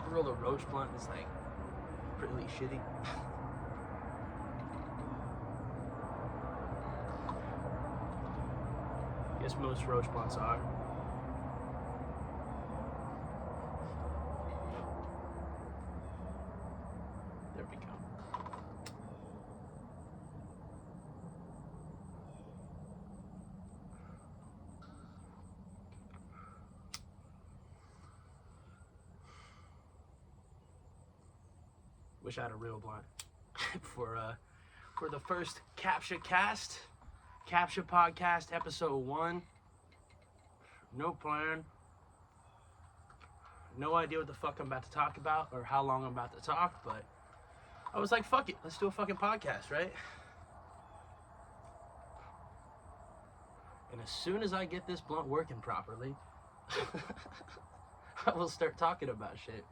ever rolled a roach blunt that's like really shitty? Guess most roach blunts are. There we go. Wish I had a real blunt for the first CaptchaCast, CaptchaPodcast episode 1. No plan. No idea what the fuck I'm about to talk about or how long I'm about to talk, but I was like, fuck it, let's do a fucking podcast, right? And as soon as I get this blunt working properly, I will start talking about shit.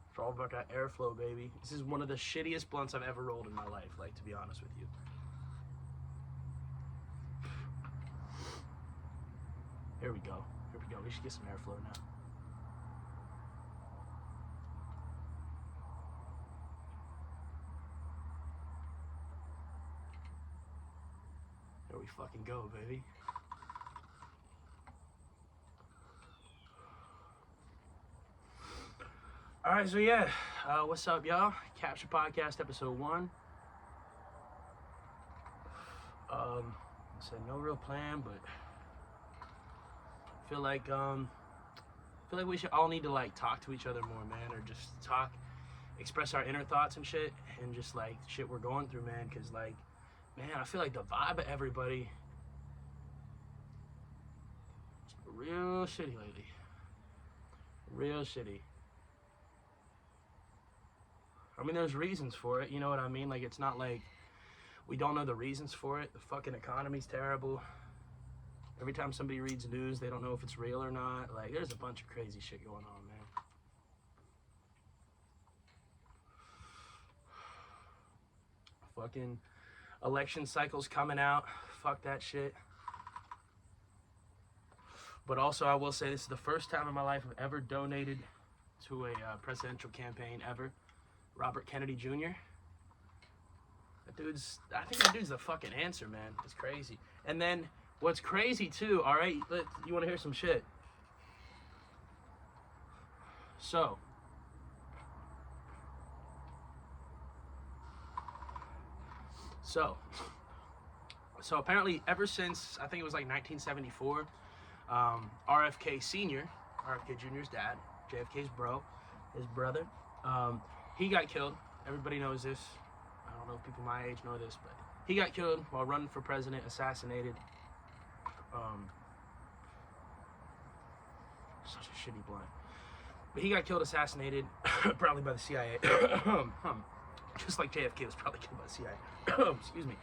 It's all about that airflow, baby. This is one of the shittiest blunts I've ever rolled in my life, like, to be honest with you. Here we go. Here we go. We should get some airflow now. There we fucking go, baby. Alright, so yeah, what's up, y'all? CaptchaPodcast episode 1. I said no real plan, but I feel like we should all need to like talk to each other more, man, or just talk, express our inner thoughts and shit, and just like shit we're going through, man. Cause like, man, I feel like the vibe of everybody is real shitty lately. Real shitty. I mean, there's reasons for it, you know what I mean? Like, it's not like we don't know the reasons for it. The fucking economy's terrible. Every time somebody reads news, they don't know if it's real or not. Like, there's a bunch of crazy shit going on, man. Fucking election cycles coming out. Fuck that shit. But also, I will say this is the first time in my life I've ever donated to a presidential campaign ever. Robert Kennedy Jr. I think that dude's the fucking answer, man. It's crazy. And then, what's crazy too, alright, you wanna hear some shit? So apparently ever since, I think it was like 1974, RFK Sr., RFK Jr.'s dad, JFK's his brother, he got killed. Everybody knows this. I don't know if people my age know this, but he got killed while running for president, assassinated. Such a shitty blunt. But he got killed, assassinated, probably by the CIA. Just like JFK was probably killed by the CIA. Excuse me.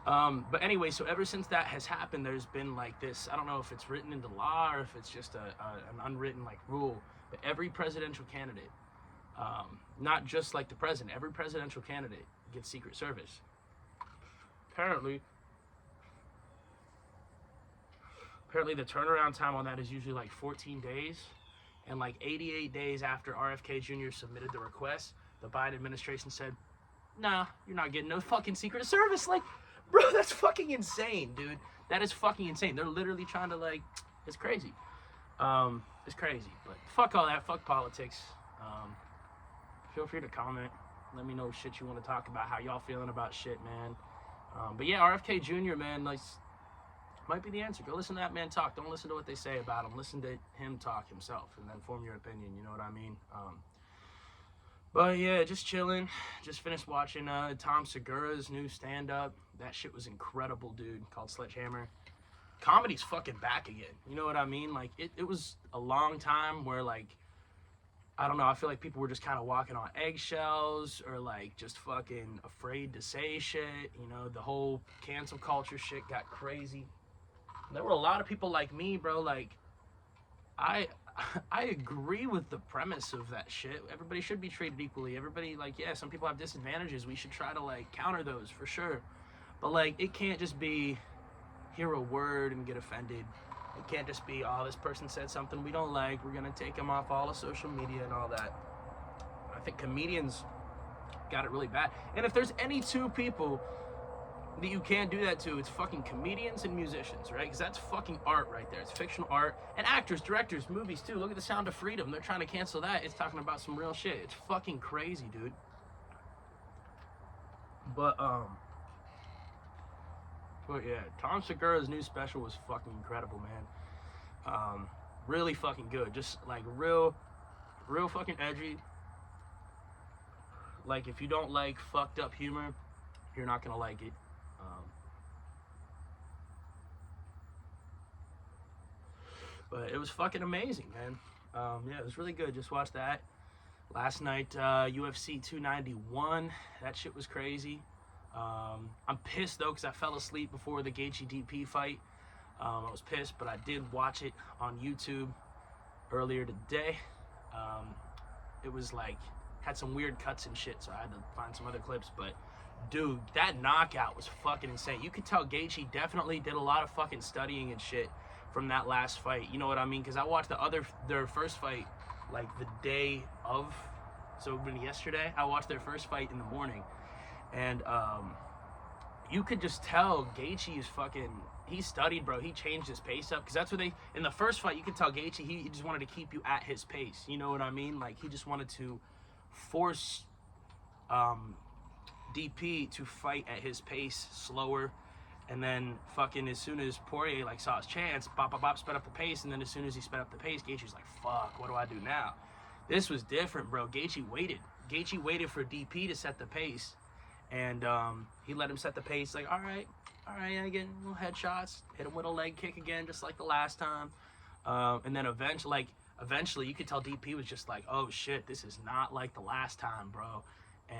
But anyway, so ever since that has happened, there's been like this, I don't know if it's written into law or if it's just an unwritten like rule, but every presidential candidate, not just like the president, every presidential candidate gets Secret Service. Apparently the turnaround time on that is usually like 14 days, and like 88 days after RFK Jr. submitted the request, the Biden administration said, nah, you're not getting no fucking Secret Service. Like, bro, that's fucking insane, dude. That is fucking insane. They're literally trying to like, it's crazy. It's crazy, but fuck all that, fuck politics. Feel free to comment. Let me know shit you want to talk about, how y'all feeling about shit, man. But yeah, RFK Jr., man, like, might be the answer. Go listen to that man talk. Don't listen to what they say about him. Listen to him talk himself, and then form your opinion. You know what I mean? But yeah, just chilling. Just finished watching Tom Segura's new stand-up. That shit was incredible, dude. Called Sledgehammer. Comedy's fucking back again. You know what I mean? Like, it was a long time where, like, I don't know, I feel like people were just kind of walking on eggshells or, like, just fucking afraid to say shit. You know, the whole cancel culture shit got crazy. There were a lot of people like me, bro, like, I agree with the premise of that shit. Everybody should be treated equally. Everybody, like, yeah, some people have disadvantages. We should try to, like, counter those for sure. But, like, it can't just be hear a word and get offended. It can't just be, oh, this person said something we don't like, we're gonna take him off all of social media and all that. I think comedians got it really bad. And if there's any two people that you can't do that to, it's fucking comedians and musicians, right? Because that's fucking art right there. It's fictional art. And actors, directors, movies too. Look at The Sound of Freedom. They're trying to cancel that. It's talking about some real shit. It's fucking crazy, dude. But yeah, Tom Segura's new special was fucking incredible, man. Really fucking good. Just like real fucking edgy. Like, if you don't like fucked up humor, you're not gonna like it. But it was fucking amazing, man. Yeah, it was really good. Just watched that last night. UFC 291. That shit was crazy. I'm pissed though because I fell asleep before the Gaethje DP fight. I was pissed, but I did watch it on YouTube earlier today. It was like, had some weird cuts and shit, so I had to find some other clips. But dude, that knockout was fucking insane. You could tell Gaethje definitely did a lot of fucking studying and shit from that last fight. You know what I mean? Because I watched their first fight like the day of, so it would have been yesterday. I watched their first fight in the morning, and you could just tell Gaethje is fucking, he studied, bro. He changed his pace up, because that's what they, in the first fight, you could tell Gaethje, he just wanted to keep you at his pace. You know what I mean? Like, he just wanted to force DP to fight at his pace, slower. And then fucking as soon as Poirier like saw his chance, bop, sped up the pace. And then as soon as he sped up the pace, Gaethje's like, fuck, what do I do now? This was different, bro. Gaethje waited. Gaethje waited for DP to set the pace. And he let him set the pace. Like, all right, I get little headshots. Hit him with a leg kick again, just like the last time. And then eventually you could tell DP was just like, oh shit, this is not like the last time, bro.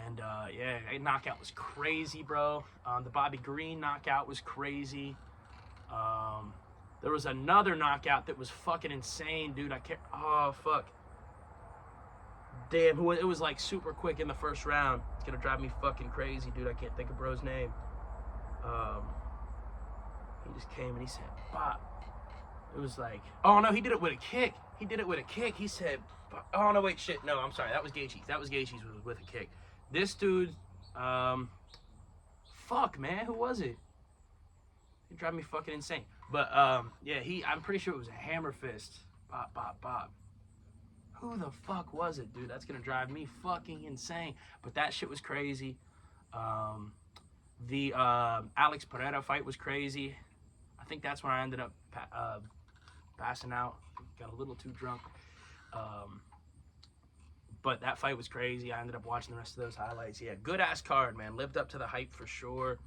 And yeah, that knockout was crazy, bro. The Bobby Green knockout was crazy. There was another knockout that was fucking insane, dude. I can't, oh fuck. Damn, it was like super quick in the first round. It's gonna drive me fucking crazy, dude. I can't think of bro's name. He just came and he said, bop. It was like, oh no, he did it with a kick. He said, oh no, wait, shit. No, I'm sorry. That was Gaethje's. Gaethje's with a kick. This dude, fuck, man, who was it? He drive me fucking insane. But yeah, I'm pretty sure it was a hammer fist. Bop. Who the fuck was it, dude? That's gonna drive me fucking insane. But that shit was crazy. The Alex Pereira fight was crazy. I think that's when I ended up passing out. Got a little too drunk. But that fight was crazy. I ended up watching the rest of those highlights. Yeah, good ass card, man. Lived up to the hype for sure.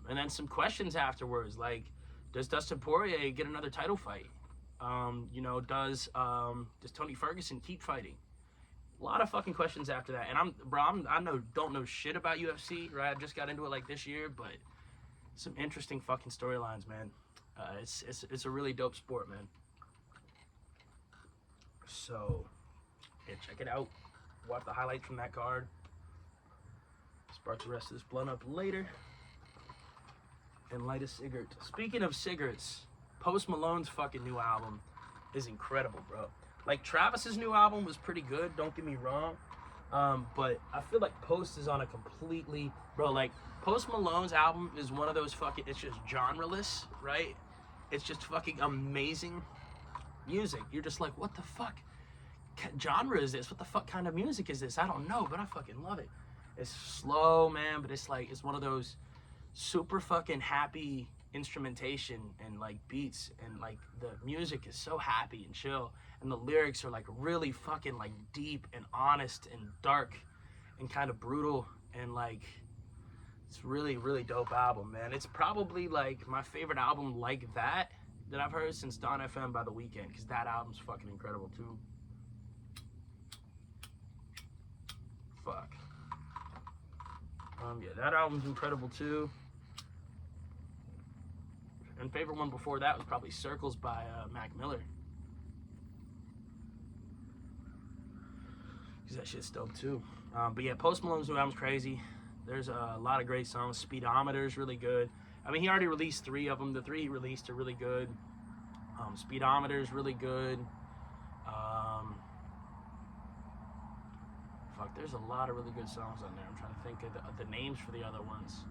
And then some questions afterwards, like, does Dustin Poirier get another title fight? You know, does Tony Ferguson keep fighting? A lot of fucking questions after that. And don't know shit about UFC, right? I just got into it like this year, but some interesting fucking storylines, man. It's a really dope sport, man. So yeah, check it out. Watch the highlights from that card. Spark the rest of this blunt up later. And light a cigarette. Speaking of cigarettes, Post Malone's fucking new album is incredible, bro. Like, Travis's new album was pretty good, don't get me wrong. But I feel like Post is on a completely, bro, like, Post Malone's album is one of those fucking, it's just genreless, right? It's just fucking amazing music. You're just like, what the fuck genre is this? What the fuck kind of music is this? I don't know, but I fucking love it. It's slow, man, but it's like, it's one of those super fucking happy instrumentation and like beats, and like the music is so happy and chill, and the lyrics are like really fucking like deep and honest and dark and kind of brutal, and like it's really, really dope album, man. It's probably like my favorite album like that I've heard since Dawn FM by The Weeknd, because that album's fucking incredible too. Fuck. Yeah, that album's incredible too. And favorite one before that was probably Circles by Mac Miller. Because that shit's dope too. But yeah, Post Malone's new album's crazy. There's a lot of great songs. Speedometer's really good. I mean, he already released 3 of them. The 3 he released are really good. Speedometer is really good. There's a lot of really good songs on there. I'm trying to think of the names for the other ones.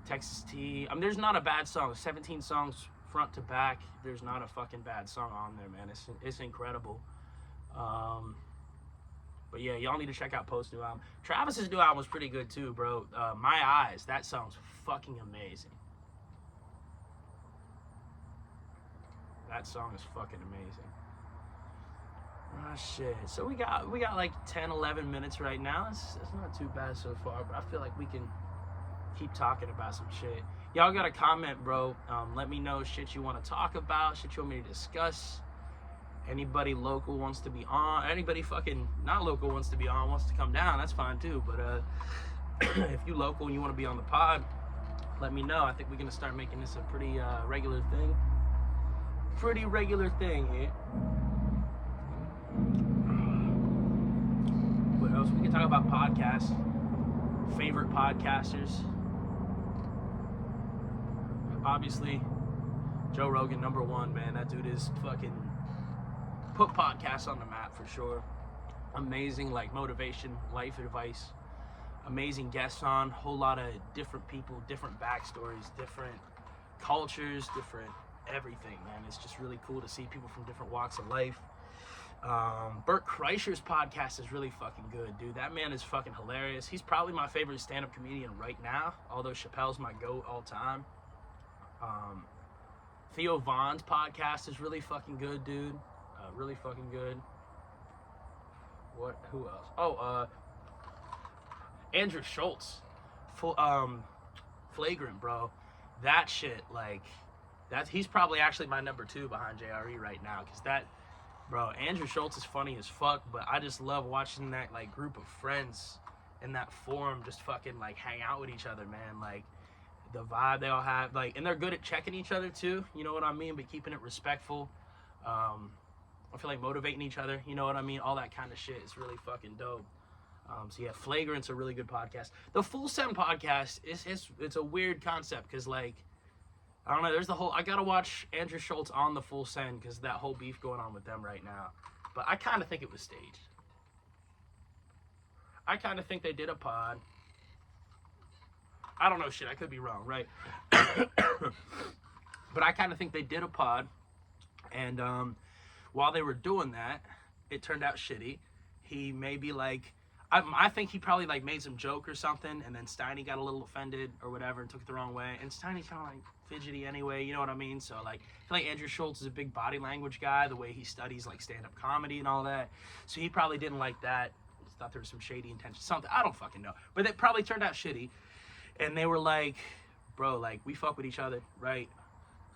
Texas T. There's not a bad song. 17 songs front to back. There's not a fucking bad song on there, man. It's incredible. But yeah, y'all need to check out Post's new album. Travis's new album was pretty good too, bro. My Eyes. That song's fucking amazing. That song is fucking amazing. Oh shit. So we got like 10, 11 minutes right now. It's not too bad so far, but I feel like we can keep talking about some shit. Y'all got a comment, bro. Let me know shit you want to talk about, shit you want me to discuss. Anybody local wants to be on, anybody fucking not local wants to be on, wants to come down, that's fine too. But if you local and you want to be on the pod, let me know. I think we're gonna start making this a pretty regular thing. Pretty regular thing here. What else? We can talk about podcasts. Favorite podcasters. Obviously, Joe Rogan, #1, man. That dude is fucking put podcasts on the map for sure. Amazing, like, motivation, life advice. Amazing guests on. Whole lot of different people, different backstories, different cultures, different everything, man. It's just really cool to see people from different walks of life. Bert Kreischer's podcast is really fucking good, dude. That man is fucking hilarious. He's probably my favorite stand-up comedian right now, although Chappelle's my GOAT all time. Theo Von's podcast is really fucking good, dude. Really fucking good. Who else? Oh, Andrew Schultz. Flagrant, bro. That shit, like, he's probably actually my #2 behind JRE right now, because that, bro, Andrew Schultz is funny as fuck, but I just love watching that, like, group of friends in that forum just fucking, like, hang out with each other, man. Like, the vibe they all have, like, and they're good at checking each other too, you know what I mean, but keeping it respectful. I feel like motivating each other, you know what I mean, all that kind of shit is really fucking dope. So yeah, Flagrant's a really good podcast. The Full Send podcast it's a weird concept, because, like, I don't know, there's the whole, I gotta watch Andrew Schultz on the Full Send because that whole beef going on with them right now, but I kind of think it was staged. I kind of think they did a pod. I don't know shit, I could be wrong, right? But I kind of think they did a pod, and while they were doing that, it turned out shitty. He maybe, like, I think he probably, like, made some joke or something, and then Steiny got a little offended or whatever and took it the wrong way. And Steiny's kind of, like, fidgety anyway, you know what I mean? So, like, I feel like Andrew Schultz is a big body language guy, the way he studies, like, stand-up comedy and all that. So he probably didn't like that. He thought there was some shady intention, something. I don't fucking know. But it probably turned out shitty. And they were like, bro, like, we fuck with each other, right?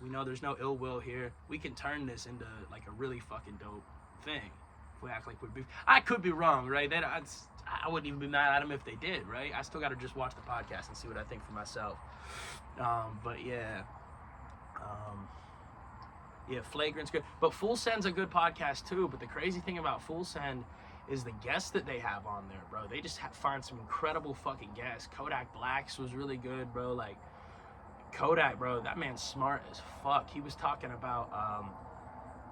We know there's no ill will here. We can turn this into, like, a really fucking dope thing if we act like we're beef. I could be wrong, right? I wouldn't even be mad at them if they did, right? I still got to just watch the podcast and see what I think for myself. But yeah. Yeah, Flagrant's good. But Full Send's a good podcast too. But the crazy thing about Full Send is the guests that they have on there, bro. They just find some incredible fucking guests. Kodak Black's was really good, bro. Like, Kodak, bro, that man's smart as fuck. He was talking about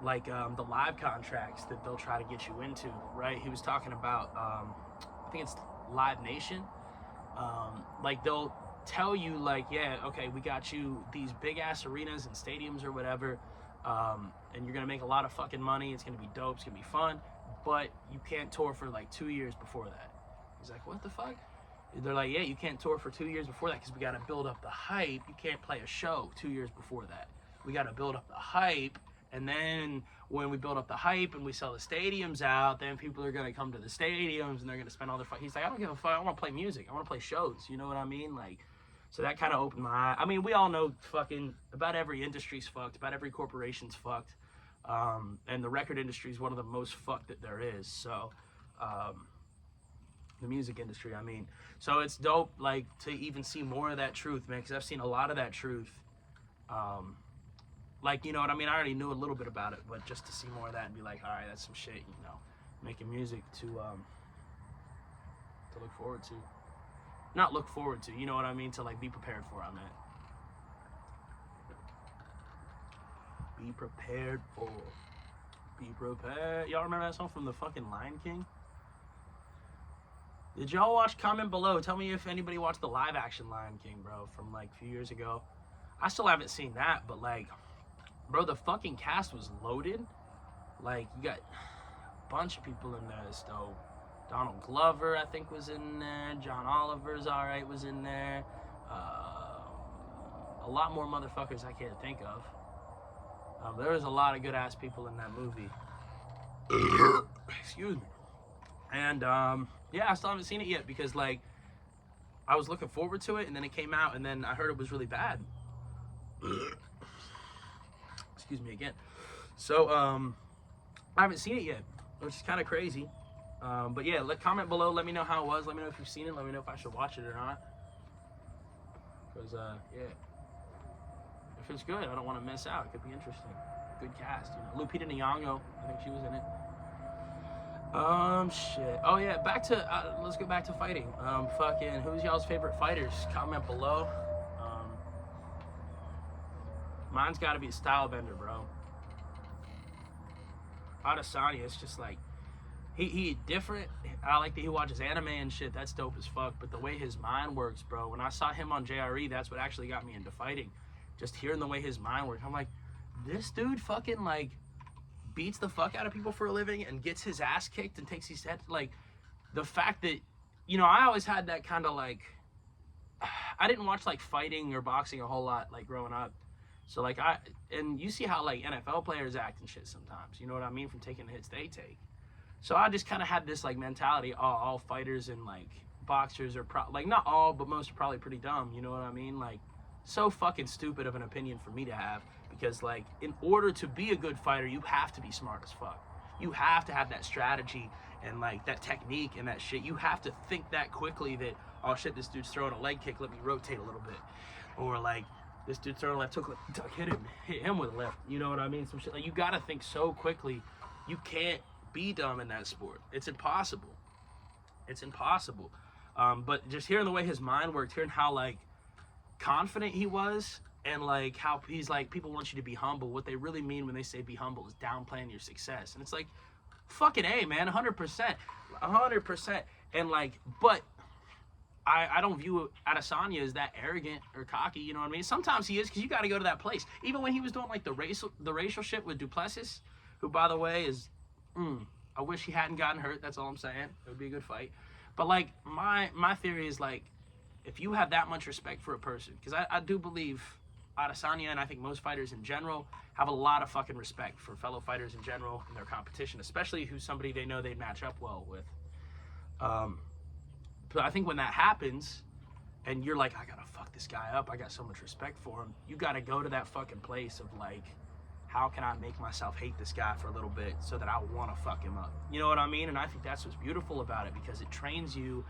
the live contracts that they'll try to get you into, right? He was talking about I think it's Live Nation. Like, they'll tell you, like, yeah, okay, we got you these big ass arenas and stadiums or whatever, and you're gonna make a lot of fucking money. It's gonna be dope, it's gonna be fun, but you can't tour for like 2 years before that. He's like, what the fuck? They're like, yeah, you can't tour for 2 years before that because we got to build up the hype. You can't play a show 2 years before that. We got to build up the hype, and then when we build up the hype and we sell the stadiums out, then people are going to come to the stadiums and they're going to spend all their He's like, I don't give a fuck. I want to play music. I want to play shows. You know what I mean? Like, so that kind of opened my eye. I mean, we all know fucking about every industry's fucked. About every corporation's fucked. And the record industry is one of the most fucked that there is. So, the music industry, I mean. So it's dope, like, to even see more of that truth, man, because I've seen a lot of that truth. Like, you know what I mean? I already knew a little bit about it, but just to see more of that and be like, all right, that's some shit, you know, making music to look forward to. Not look forward to, you know what I mean? To, like, be prepared for on that. be prepared for. Be prepared. Y'all remember that song from the fucking Lion King? Did y'all watch? Comment below. Tell me if anybody watched the live action Lion King, bro, from like a few years ago. I still haven't seen that, but like, bro, the fucking cast was loaded. Like, you got a bunch of people in there still. Donald Glover, I think, was in there. John Oliver's alright, was in there. A lot more motherfuckers I can't think of. There was a lot of good ass people in that movie. Excuse me. And yeah, I still haven't seen it yet because like I was looking forward to it, and then it came out, and then I heard it was really bad. Excuse me again. So I haven't seen it yet, which is kind of crazy. But yeah, comment below. Let me know how it was. Let me know if you've seen it. Let me know if I should watch it or not. Because yeah. If it's good, I don't want to miss out. It could be interesting. Good cast, you know. Lupita Nyong'o, I think she was in it. Shit. Oh yeah, back to let's go back to fighting. Fucking, who's y'all's favorite fighters? Comment below. Mine's got to be a style bender, bro. Adesanya, it's just like he different. I like that he watches anime and shit. That's dope as fuck. But the way his mind works, bro. When I saw him on JRE, that's what actually got me into fighting. Just hearing the way his mind works, I'm like, this dude fucking like beats the fuck out of people for a living and gets his ass kicked and takes his head. Like, the fact that, you know, I always had that kind of like, I didn't watch like fighting or boxing a whole lot like growing up. So like and you see how like NFL players act and shit sometimes, you know what I mean, from taking the hits they take. So I just kind of had this like mentality, all fighters and like boxers are like, not all, but most are probably pretty dumb, you know what I mean? Like, so fucking stupid of an opinion for me to have, because like in order to be a good fighter, you have to be smart as fuck. You have to have that strategy and like that technique and that shit. You have to think that quickly that, oh shit, this dude's throwing a leg kick, let me rotate a little bit. Or like, this dude's throwing a left hook, hit him with a left. You know what I mean? Some shit like, you gotta think so quickly. You can't be dumb in that sport. It's impossible. It's impossible. But just hearing the way his mind worked, hearing how like confident he was, and like how he's like, people want you to be humble. What they really mean when they say be humble is downplaying your success. And it's like, fucking A, man, 100%. And like, but I don't view Adesanya as that arrogant or cocky, you know what I mean? Sometimes he is, because you got to go to that place. Even when he was doing like the racial shit with Duplessis, who by the way is, I wish he hadn't gotten hurt. That's all I'm saying. It would be a good fight. But like, my theory is like, if you have that much respect for a person, because I do believe Adesanya, and I think most fighters in general, have a lot of fucking respect for fellow fighters in general and their competition, especially who's somebody they know they'd match up well with. But I think when that happens, and you're like, I gotta fuck this guy up, I got so much respect for him, you gotta go to that fucking place of like, how can I make myself hate this guy for a little bit so that I want to fuck him up? You know what I mean? And I think that's what's beautiful about it, because it trains you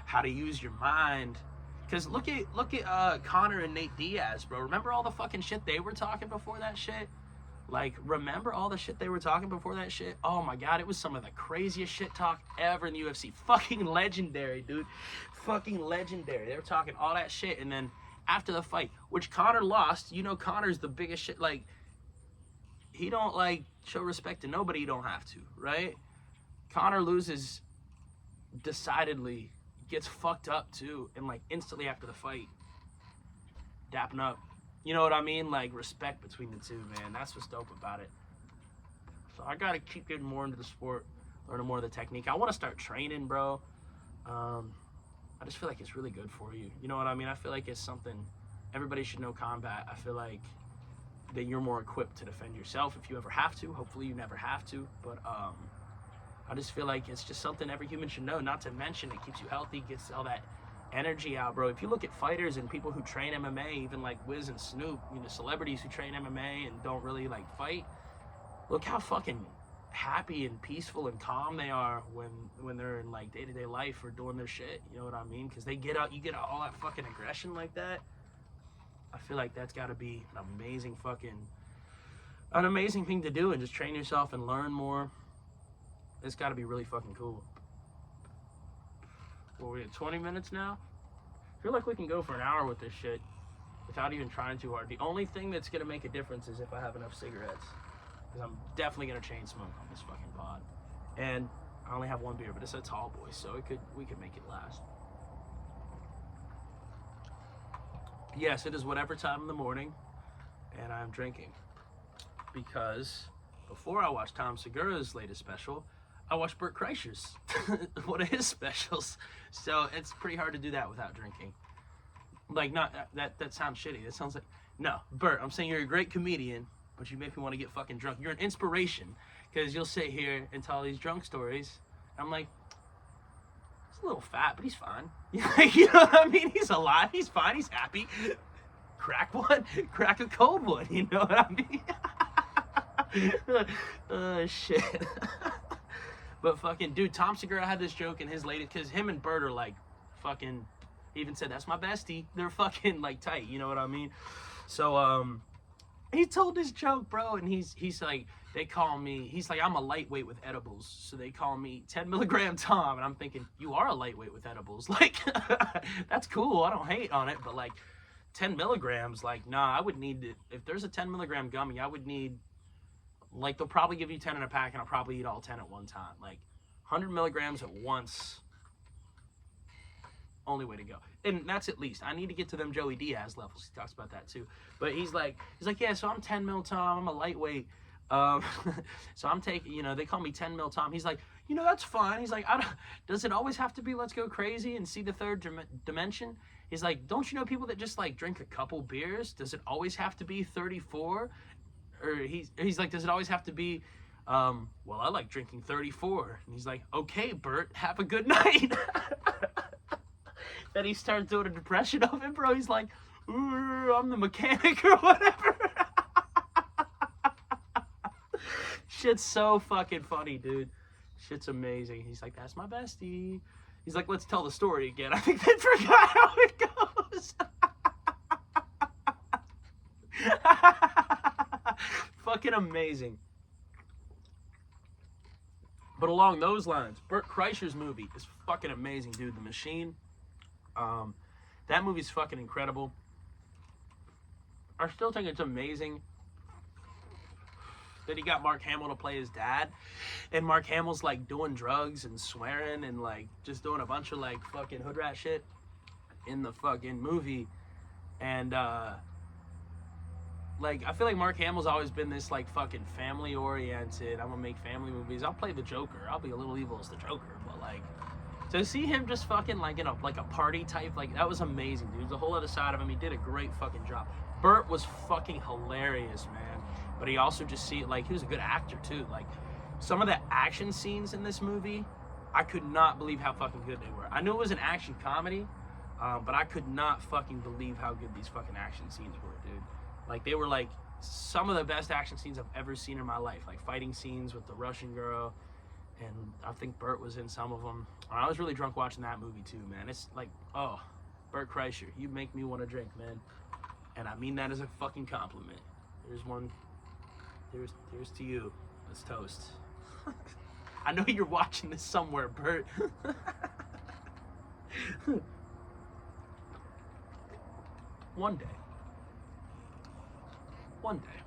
how to use your mind. Because look at Conor and Nate Diaz, bro. Remember all the fucking shit they were talking before that shit? Like, remember all the shit they were talking before that shit? Oh my God, it was some of the craziest shit talk ever in the UFC. Fucking legendary, dude. Fucking legendary. They were talking all that shit, and then after the fight, which Conor lost, you know Conor's the biggest shit, like, he don't like show respect to nobody, you don't have to, right? Conor loses decidedly, gets fucked up too, and like instantly after the fight, dapping up. You know what I mean? Like, respect between the two, man. That's what's dope about it. So I gotta keep getting more into the sport, learning more of the technique. I want to start training, bro. I just feel like it's really good for you. You know what I mean? I feel like it's something, everybody should know combat. I feel like that you're more equipped to defend yourself if you ever have to. Hopefully you never have to, but I just feel like it's just something every human should know. Not to mention, it keeps you healthy, gets all that energy out, bro. If you look at fighters and people who train MMA, even like Wiz and Snoop, you know, celebrities who train MMA and don't really like fight, look how fucking happy and peaceful and calm they are when they're in like day-to-day life or doing their shit. You know what I mean? Because they get out, you get out all that fucking aggression like that. I feel like that's got to be an amazing thing to do, and just train yourself and learn more. It's got to be really fucking cool. Well, we're at 20 minutes now. I feel like we can go for an hour with this shit. without even trying too hard. The only thing that's gonna make a difference is if I have enough cigarettes, because I'm definitely gonna chain smoke on this fucking pod. And I only have one beer, but it's a tall boy, so we could make it last. Yes, it is whatever time in the morning, and I'm drinking because before I watched Tom Segura's latest special, I watched Bert Kreischer's one of his specials. So it's pretty hard to do that without drinking. Like, not that sounds shitty. That sounds like, no, Bert, I'm saying you're a great comedian, but you make me want to get fucking drunk. You're an inspiration, because you'll sit here and tell these drunk stories. I'm like, he's a little fat, but he's fine. You know what I mean? He's alive, he's fine, he's happy. Crack one, crack a cold one, you know what I mean? Oh, shit. But fucking, dude, Tom Segura had this joke in his latest, because him and Bert are like, fucking, he even said, that's my bestie. They're fucking, like, tight, you know what I mean? So, he told this joke, bro, and he's like, they call me, he's like, I'm a lightweight with edibles, so they call me 10 milligram Tom, and I'm thinking, you are a lightweight with edibles, like, that's cool, I don't hate on it, but, like, 10 milligrams, like, nah, I would need it, if there's a 10 milligram gummy, I would need, like, they'll probably give you 10 in a pack, and I'll probably eat all 10 at one time, like, 100 milligrams at once, only way to go. And that's at least. I need to get to them Joey Diaz levels. He talks about that too. But he's like, yeah, so I'm 10 mil Tom. I'm a lightweight. So I'm taking, you know, they call me 10 mil Tom. He's like, you know, that's fine. He's like, does it always have to be let's go crazy and see the third dimension? He's like, don't you know people that just like drink a couple beers? Does it always have to be 34? Or he's like, does it always have to be, well, I like drinking 34. And he's like, okay, Bert, have a good night. Then he starts doing a depression of it, bro. He's like, ooh, I'm the mechanic or whatever. Shit's so fucking funny, dude. Shit's amazing. He's like, that's my bestie. He's like, let's tell the story again. I think they forgot how it goes. Fucking amazing. But along those lines, Bert Kreischer's movie is fucking amazing, dude. The Machine. That movie's fucking incredible. I still think it's amazing that he got Mark Hamill to play his dad, and Mark Hamill's like doing drugs and swearing and like just doing a bunch of like fucking hood rat shit in the fucking movie. And like, I feel like Mark Hamill's always been this like fucking family oriented, I'm gonna make family movies, I'll play the Joker, I'll be a little evil as the Joker, but like to see him just fucking like in a party type, like that was amazing, dude. The whole other side of him, he did a great fucking job. Bert was fucking hilarious, man. But he also just he was a good actor too. Like some of the action scenes in this movie, I could not believe how fucking good they were. I knew it was an action comedy, but I could not fucking believe how good these fucking action scenes were, dude. Like they were like some of the best action scenes I've ever seen in my life. Like fighting scenes with the Russian girl. And I think Bert was in some of them. I was really drunk watching that movie too, man. It's like, oh, Bert Kreischer, you make me want to drink, man. And I mean that as a fucking compliment. Here's one. Here's to you. Let's toast. I know you're watching this somewhere, Bert. One day. One day.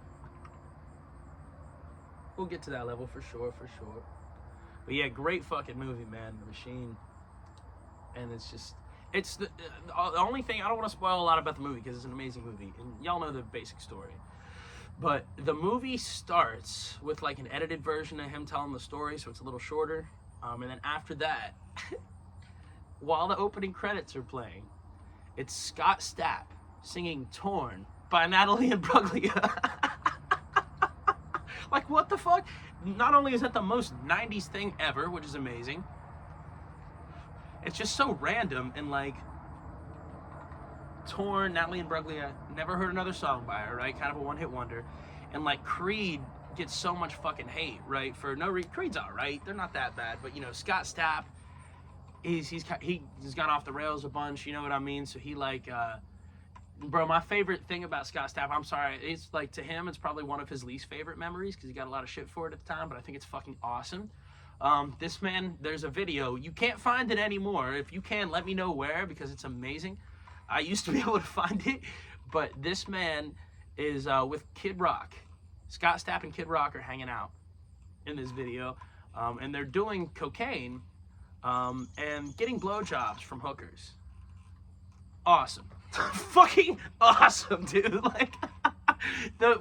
We'll get to that level for sure, for sure. But yeah, great fucking movie, man. The Machine. And it's the only thing, I don't want to spoil a lot about the movie because it's an amazing movie. And y'all know the basic story. But the movie starts with like an edited version of him telling the story, so it's a little shorter. And then after that, while the opening credits are playing, it's Scott Stapp singing Torn by Natalie Imbruglia. Like, what the fuck? Not only is that the most 90s thing ever, which is amazing, it's just so random, and like, Torn, Natalie Imbruglia, never heard another song by her, right? Kind of a one-hit wonder. And like, Creed gets so much fucking hate, right? For no reason. Creed's alright, they're not that bad, but you know, Scott Stapp, he's gone off the rails a bunch, you know what I mean? So he like, bro, my favorite thing about Scott Stapp, I'm sorry, it's like, to him, it's probably one of his least favorite memories because he got a lot of shit for it at the time, but I think it's fucking awesome. This man, there's a video, you can't find it anymore. If you can, let me know where, because it's amazing. I used to be able to find it, But this man is with Kid Rock. Scott Stapp and Kid Rock are hanging out in this video, and they're doing cocaine and getting blowjobs from hookers. Awesome. Fucking awesome, dude. Like,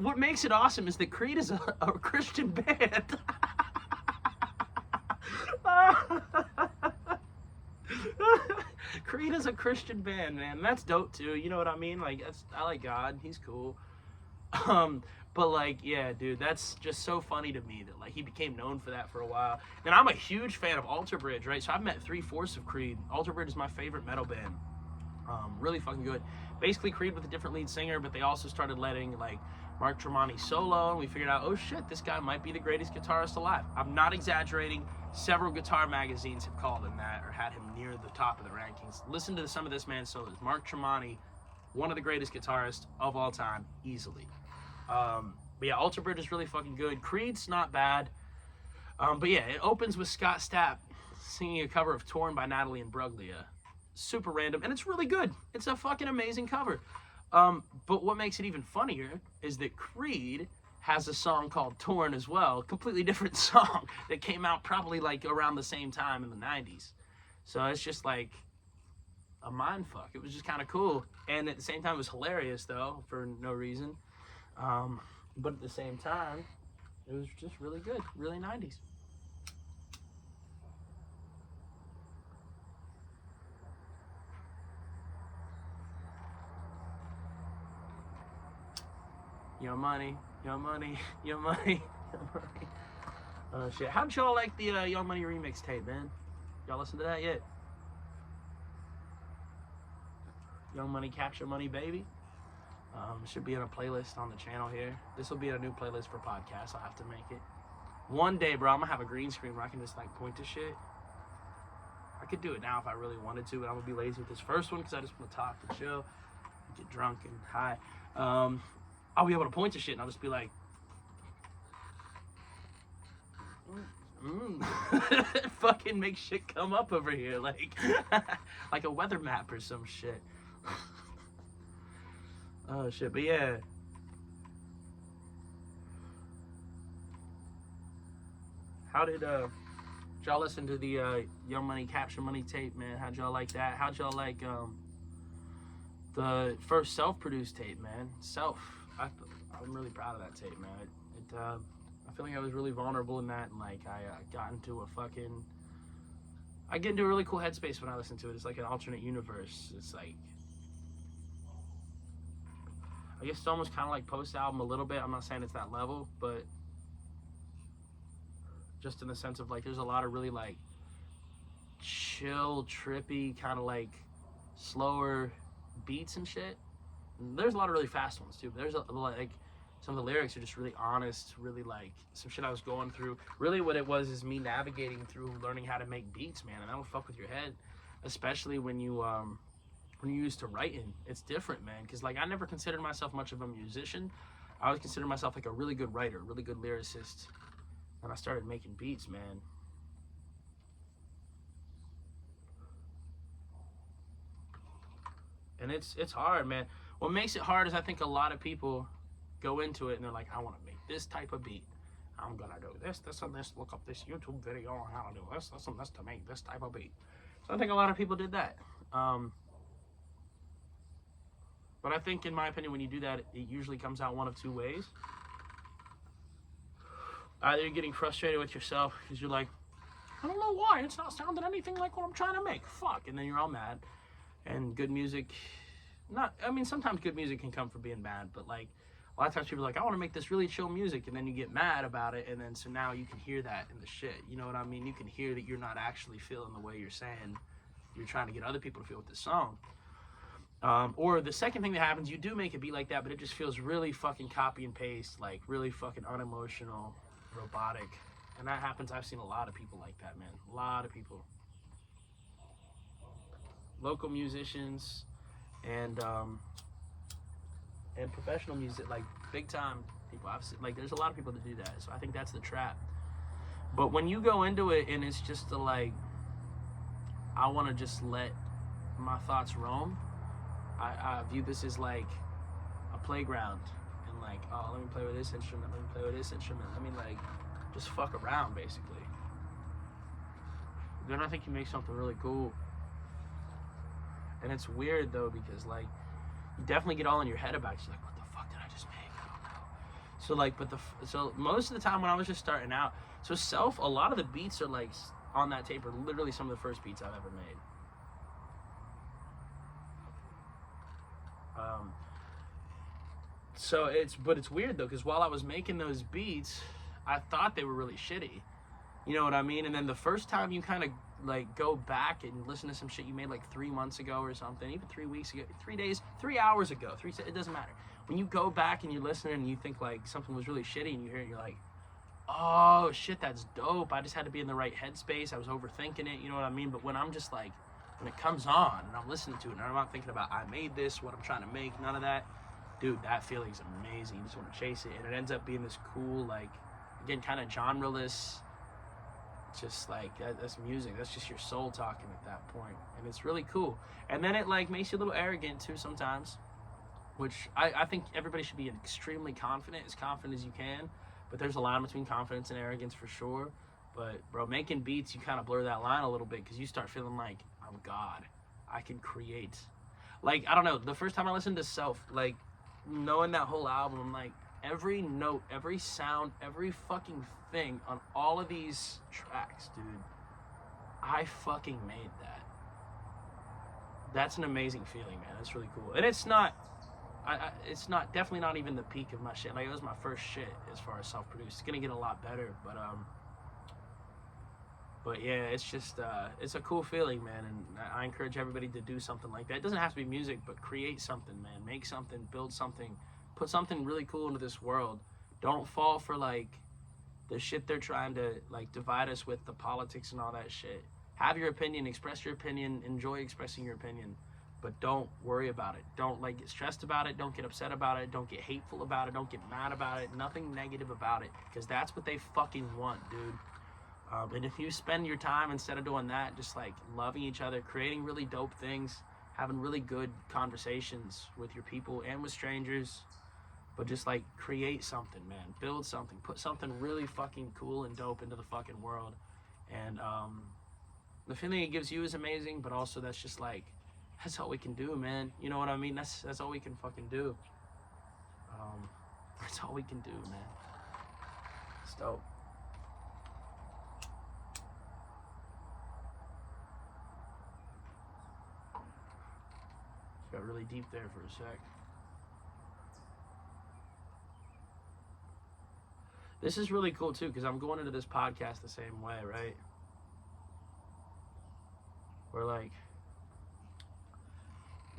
what makes it awesome is that Creed is a Christian band. Creed is a Christian band, man. That's dope too. You know what I mean? Like, I like God. He's cool. But like, yeah, dude, that's just so funny to me that like he became known for that for a while. And I'm a huge fan of Alter Bridge, right? So I've met 3/4 of Creed. Alter Bridge is my favorite metal band. Really fucking good. Basically Creed with a different lead singer, but they also started letting like Mark Tremonti solo, and we figured out, oh shit, this guy might be the greatest guitarist alive. I'm not exaggerating. Several guitar magazines have called him that or had him near the top of the rankings. Listen to some of this man's solos. Mark Tremonti, one of the greatest guitarists of all time, easily. But yeah, Alter Bridge is really fucking good. Creed's not bad. But yeah, it opens with Scott Stapp singing a cover of Torn by Natalie Imbruglia. Super random, and it's really good. It's a fucking amazing cover. But what makes it even funnier is that Creed has a song called Torn as well, completely different song that came out probably like around the same time in the 90s. So it's just like a mind fuck. It was just kind of cool. And at the same time, it was hilarious though, for no reason. But at the same time, it was just really good, really 90s. Your money, your money, your money, your money. Shit. How'd y'all like the Young Money remix tape, man? Y'all listen to that yet? Young Money, Capture Money, Baby. Should be in a playlist on the channel here. This will be a new playlist for podcasts. I'll have to make it. One day, bro, I'm gonna have a green screen where I can just like point to shit. I could do it now if I really wanted to, but I'm gonna be lazy with this first one because I just want to talk and chill, get drunk and high. I'll be able to point to shit and I'll just be like, fucking make shit come up over here, like, like a weather map or some shit. Oh shit, but yeah. How did y'all listen to the Young Money Capture Money tape, man? How'd y'all like that? How'd y'all like the first self-produced tape, man? I'm really proud of that tape, man. I feel like I was really vulnerable in that, and like I got into I get into a really cool headspace when I listen to it. It's like an alternate universe. It's like, I guess it's almost kind of like post-album a little bit. I'm not saying it's that level, but just in the sense of like there's a lot of really like chill, trippy, kind of like slower beats and shit. And there's a lot of really fast ones too, but there's like some of the lyrics are just really honest, really like some shit I was going through. Really what it was is me navigating through learning how to make beats, man, and that'll fuck with your head, especially when you're used to writing. It's different, man, because like I never considered myself much of a musician. I always considered myself like a really good writer, really good lyricist. And I started making beats, man. And it's hard, man. What makes it hard is I think a lot of people go into it and they're like, I want to make this type of beat. I'm gonna do this, and this. Look up this YouTube video on how to do this, and this to make this type of beat. So I think a lot of people did that. But I think, in my opinion, when you do that, it usually comes out one of two ways. Either you're getting frustrated with yourself because you're like, I don't know why, it's not sounding anything like what I'm trying to make. Fuck. And then you're all mad. And good music, sometimes good music can come from being mad, but like, a lot of times people are like, I want to make this really chill music, and then you get mad about it, and then so now you can hear that in the shit. You know what I mean? You can hear that you're not actually feeling the way you're saying you're trying to get other people to feel with this song. Or the second thing that happens, you do make a beat like that, but it just feels really fucking copy and paste, like really fucking unemotional, robotic. And that happens. I've seen a lot of people like that, man. A lot of people. Local musicians and professional music, like big time people. I've seen, like, there's a lot of people that do that. So I think that's the trap. But when you go into it and it's just to like, I want to just let my thoughts roam. I view this as like playground and like, oh, let me play with this instrument, let me play with this instrument, let me like just fuck around basically. Then I think you make something really cool. And it's weird though, because like you definitely get all in your head about it. You're like, what the fuck did I just make? I don't know. So like, so most of the time when I was just starting out, so a lot of the beats are like on that tape are literally some of the first beats I've ever made. But it's weird though, because while I was making those beats, I thought they were really shitty. You know what I mean? And then the first time you kind of like go back and listen to some shit you made like 3 months ago or something, even 3 weeks ago, 3 days, 3 hours ago, it doesn't matter. When you go back and you listen and you think like something was really shitty and you hear it, you're like, oh shit, that's dope. I just had to be in the right headspace. I was overthinking it, you know what I mean? But when I'm just like, when it comes on and I'm listening to it and I'm not thinking about I made this, what I'm trying to make, none of that, dude, that feeling's amazing. You just want to chase it, and it ends up being this cool, like, again, kind of genre-less, just like, that's music. That's just your soul talking at that point, and it's really cool. And then it like makes you a little arrogant too sometimes, which I think everybody should be extremely confident as you can, but there's a line between confidence and arrogance for sure. But bro, making beats, you kind of blur that line a little bit, because you start feeling like, I'm God, I can create. Like, I don't know, the first time I listened to Self, like, knowing that whole album, I'm like, every note, every sound, every fucking thing on all of these tracks, dude, I fucking made that. That's an amazing feeling, man. That's really cool. And it's not, definitely not even the peak of my shit. Like, it was my first shit as far as self-produced. It's gonna get a lot better, but yeah, it's just, it's a cool feeling, man, and I encourage everybody to do something like that. It doesn't have to be music, but create something, man. Make something, build something, put something really cool into this world. Don't fall for, like, the shit they're trying to, like, divide us with, the politics and all that shit. Have your opinion, express your opinion, enjoy expressing your opinion, but don't worry about it. Don't, like, get stressed about it. Don't get upset about it. Don't get hateful about it. Don't get mad about it. Nothing negative about it, because that's what they fucking want, dude. And if you spend your time, instead of doing that, just like loving each other, creating really dope things, having really good conversations with your people and with strangers, but just like create something, man, build something, put something really fucking cool and dope into the fucking world. And the feeling it gives you is amazing, but also that's just like, that's all we can do, man. You know what I mean? That's all we can fucking do. That's all we can do, man. It's dope. Got really deep there for a sec. This is really cool too, because I'm going into this podcast the same way, right? We're like,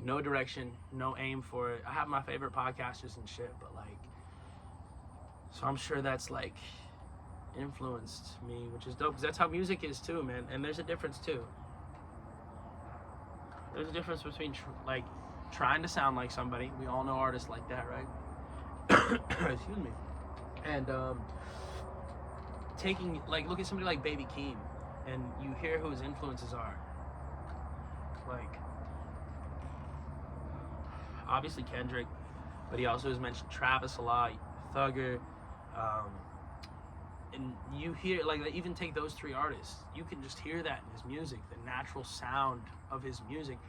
no direction, no aim for it. I have my favorite podcasters and shit, but like, so I'm sure that's like influenced me, which is dope, because that's how music is too, man. And there's a difference too. There's a difference between like trying to sound like somebody. We all know artists like that, right? Excuse me. And taking, like, look at somebody like Baby Keem, and you hear who his influences are. Like, obviously Kendrick, but he also has mentioned Travis a lot, Thugger, and you hear, like, even take those 3 artists, you can just hear that in his music, the natural sound of his music,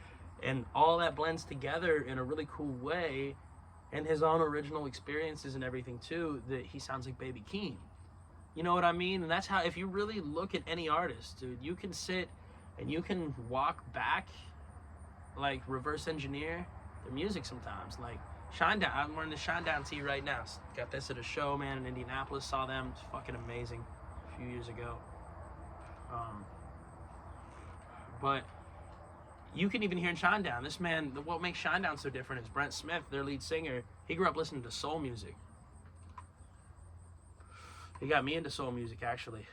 and all that blends together in a really cool way, and his own original experiences and everything too, that he sounds like Baby Keem. You know what I mean? And that's how, if you really look at any artist, dude, you can sit and you can walk back, like reverse engineer their music sometimes. Like Shinedown, I'm wearing the Shinedown tee right now. Got this at a show, man, in Indianapolis. Saw them. It's fucking amazing a few years ago. But you can even hear in Shinedown, this man, what makes Shinedown so different is Brent Smith, their lead singer. He grew up listening to soul music. He got me into soul music, actually.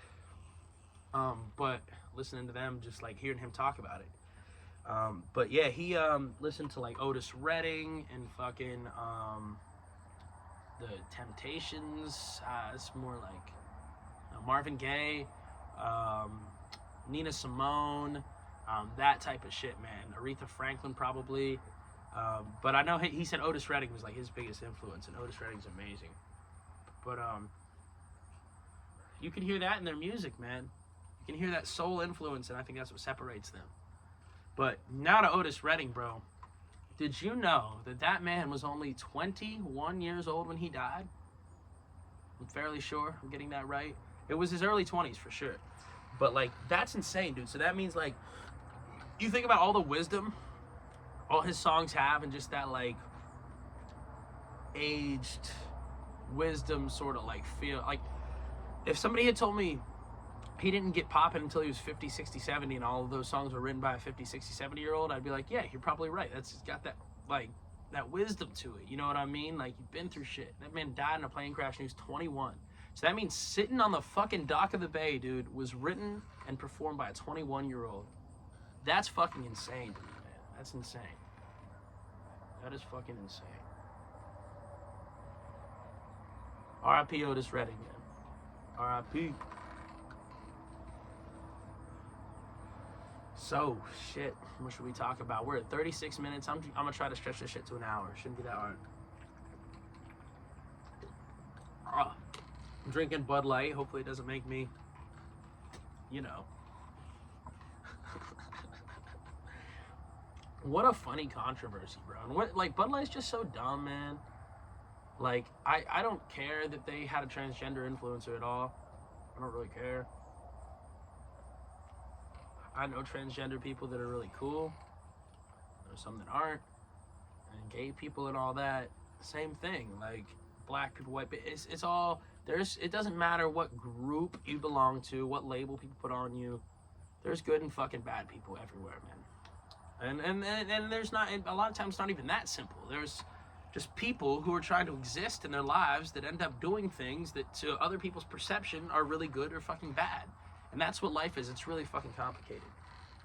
But listening to them, just like hearing him talk about it. But yeah, he listened to like Otis Redding and fucking the Temptations. It's more like Marvin Gaye, Nina Simone, that type of shit, man. Aretha Franklin, probably. But I know he said Otis Redding was like his biggest influence, and Otis Redding's amazing. But you can hear that in their music, man. You can hear that soul influence, and I think that's what separates them. But now to Otis Redding, bro. Did you know that man was only 21 years old when he died? I'm fairly sure I'm getting that right. It was his early 20s for sure. But, like, that's insane, dude. So that means, like, you think about all the wisdom all his songs have, and just that, like, aged wisdom sort of, like, feel. Like, if somebody had told me he didn't get popping until he was 50, 60, 70, and all of those songs were written by a 50, 60, 70-year-old, I'd be like, yeah, you're probably right. That's got that, like, that wisdom to it. You know what I mean? Like, you've been through shit. That man died in a plane crash and he was 21. So that means Sitting on the fucking Dock of the Bay, dude, was written and performed by a 21-year-old. That's fucking insane to me, man. That's insane. That is fucking insane. R.I.P. Otis Redding, man. R.I.P. So, shit, what should we talk about? We're at 36 minutes. I'm gonna try to stretch this shit to an hour. Shouldn't be that hard. I'm drinking Bud Light. Hopefully it doesn't make me, you know. What a funny controversy, bro. And what, like, Bud Light's just so dumb, man. Like, I don't care that they had a transgender influencer at all. I don't really care. I know transgender people that are really cool. There's some that aren't. And gay people and all that, same thing. Like, black people, white people, it's all, it doesn't matter what group you belong to, what label people put on you. There's good and fucking bad people everywhere, man. And there's not, a lot of times, not even that simple. There's just people who are trying to exist in their lives that end up doing things that to other people's perception are really good or fucking bad. And that's what life is. It's really fucking complicated.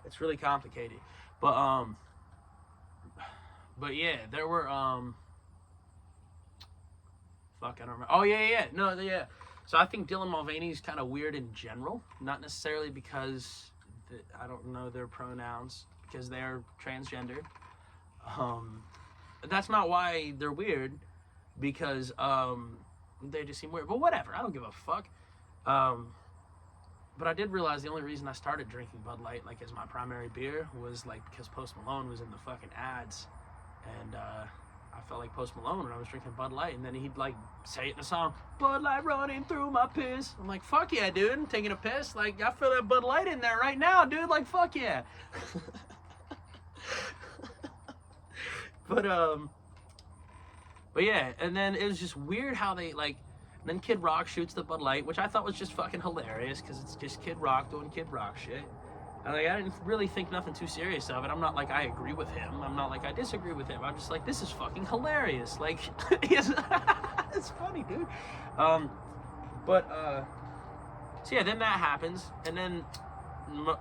It's really complicated. But yeah, there were, fuck, I don't remember. Oh, yeah. No, yeah. So I think Dylan Mulvaney's kind of weird in general. Not necessarily because, I don't know their pronouns, because they're transgender. That's not why they're weird, because they just seem weird. But whatever, I don't give a fuck. But I did realize the only reason I started drinking Bud Light, like, as my primary beer was, like, because Post Malone was in the fucking ads. And I felt like Post Malone when I was drinking Bud Light. And then he'd, like, say it in a song, Bud Light running through my piss. I'm like, fuck yeah, dude, I'm taking a piss. Like, I feel that Bud Light in there right now, dude. Like, fuck yeah. But yeah, and then it was just weird how they, like, then Kid Rock shoots the Bud Light, which I thought was just fucking hilarious, because it's just Kid Rock doing Kid Rock shit. And, like, I didn't really think nothing too serious of it. I'm not like I agree with him. I'm not like I disagree with him. I'm just like, this is fucking hilarious. Like, it's funny, dude. So yeah, then that happens, and then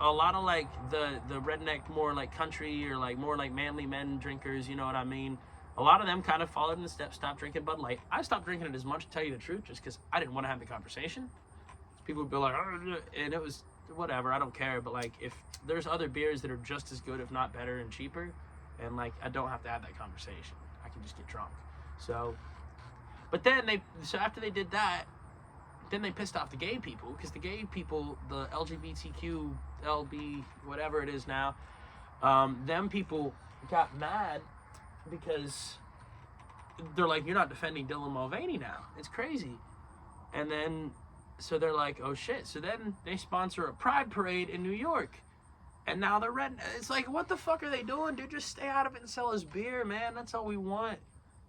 a lot of, like, the redneck, more like country or like more like manly men drinkers, you know what I mean? A lot of them kind of followed in the steps, stopped drinking Bud Light. I stopped drinking it as much, to tell you the truth, just because I didn't want to have the conversation. People would be like, and it was whatever, I don't care. But, like, if there's other beers that are just as good, if not better and cheaper, and, like, I don't have to have that conversation. I can just get drunk. So, but then so after they did that, then they pissed off the gay people, because the gay people, the LGBTQ, LB, whatever it is now, them people got mad because they're like, you're not defending Dylan Mulvaney now. It's crazy. And then, so they're like, oh shit. So then they sponsor a pride parade in New York. And now they're red. It's like, what the fuck are they doing, dude? Just stay out of it and sell us beer, man. That's all we want.